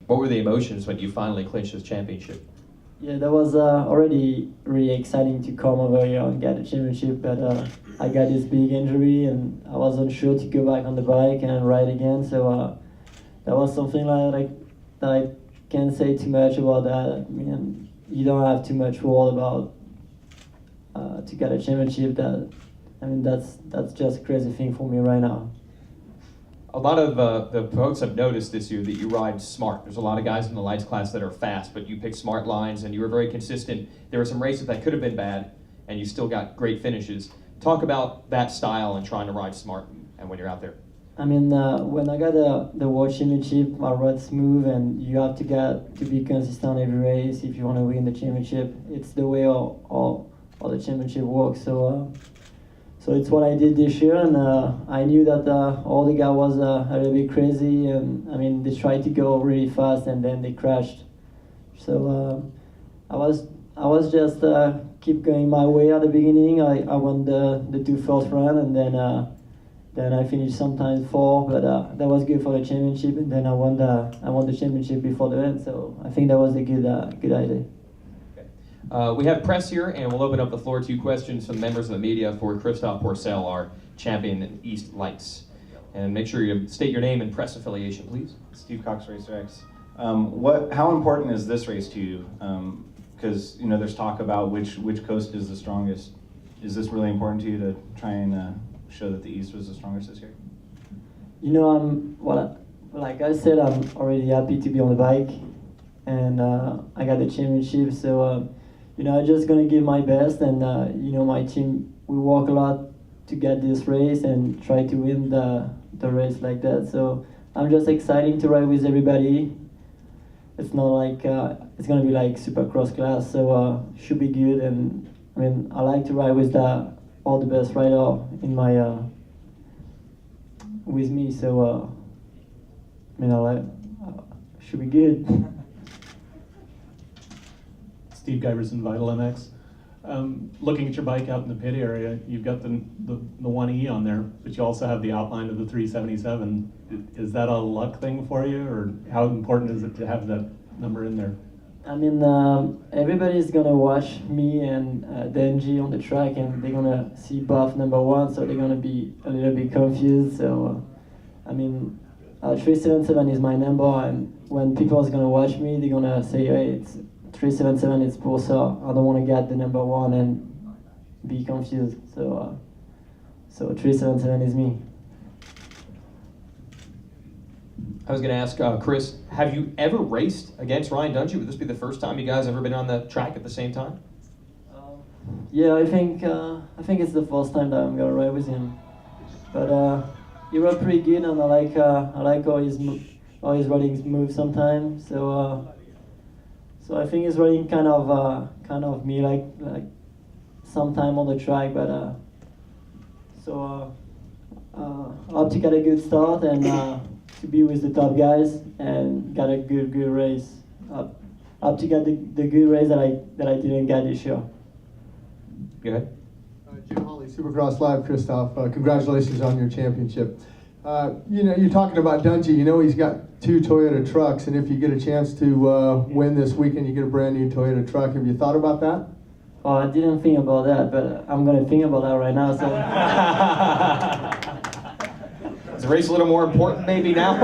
What were the emotions when you finally clinched this championship? Yeah, that was already really exciting to come over here and get a championship, but I got this big injury and I wasn't sure to go back on the bike and ride again, so that was something that I can't say too much about that. I mean, you don't have too much worry about to get a championship. That's just a crazy thing for me right now. A lot of the folks have noticed this year that you ride smart. There's a lot of guys in the lights class that are fast, but you pick smart lines and you were very consistent. There were some races that could have been bad, and you still got great finishes. Talk about that style and trying to ride smart and when you're out there. I mean, when I got the World Championship, I rode smooth, and you have to be consistent every race if you want to win the championship. It's the way all the championship works. So it's what I did this year, and I knew that all the guy was a little bit crazy, and I mean they tried to go really fast and then they crashed. So I was just keep going my way at the beginning. I won the two first run, and then I finished sometimes 4, but that was good for the championship, and then I won the championship before the end. So I think that was a good idea. We have press here, and we'll open up the floor to questions from members of the media for Christophe Pourcel, our champion in East Lights. And make sure you state your name and press affiliation, please. Steve Cox, Racer X. How important is this race to you? Because there's talk about which coast is the strongest. Is this really important to you to try and show that the East was the strongest this year? Like I said, I'm already happy to be on the bike, and I got the championship. So. I'm just gonna give my best, and my team, we work a lot to get this race and try to win the race like that. So I'm just excited to ride with everybody. It's not like it's gonna be like Supercross class, so should be good. And I mean, I like to ride with all the best rider in my with me. So should be good. Steve Giverson, Vital MX. Looking at your bike out in the pit area, you've got the 1E on there, but you also have the outline of the 377. Is that a luck thing for you, or how important is it to have that number in there? I mean, everybody's gonna watch me and Denji on the track, and they're gonna see buff number 1, so they're gonna be a little bit confused. So, I mean, 377 is my number, and when people are gonna watch me, they're gonna say, hey, it's 377, it's Pourcel. I don't want to get the number 1 and be confused. So 377 is me. I was going to ask Chris, have you ever raced against Ryan Dungey? Would this be the first time you guys ever been on the track at the same time? Yeah, I think it's the first time that I'm gonna ride with him. But he rode pretty good, and I like how his riding moves sometimes. So I think he's riding kind of me like sometime on the track, but I hope to get a good start and to be with the top guys and get a good race. I hope to get the good race that I didn't get this year. Go ahead. Jim Hawley, Supercross Live, Christophe. Congratulations on your championship. You're talking about Dungey. He's got 2 Toyota trucks, and if you get a chance to win this weekend, you get a brand new Toyota truck. Have you thought about that? Oh, I didn't think about that, but I'm gonna think about that right now. So. Is the race a little more important maybe now?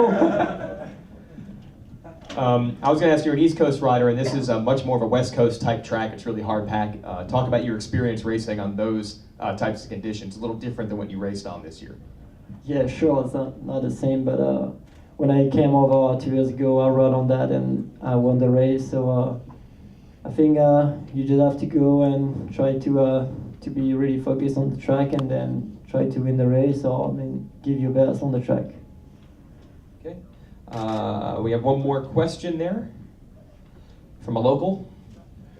I was going to ask, you're an East Coast rider, and this is much more of a West Coast type track. It's really hard pack. Talk about your experience racing on those types of conditions. A little different than what you raced on this year. Yeah, sure, it's not the same, but when I came over 2 years ago, I rode on that and I won the race. So I think you just have to go and try to be really focused on the track, and then try to win the race, or give your best on the track. Okay. We have one more question there from a local.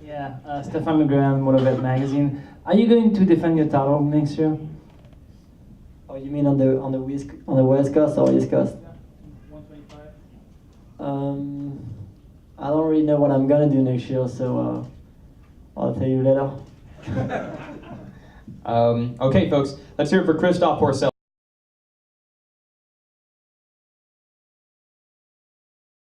Yeah, Stefan McGrath, MotoVet Magazine. Are you going to defend your title next year? Oh, you mean on the West Coast or East Coast? 125. I don't really know what I'm gonna do next year, so I'll tell you later. Okay, folks, let's hear it for Christophe Pourcel.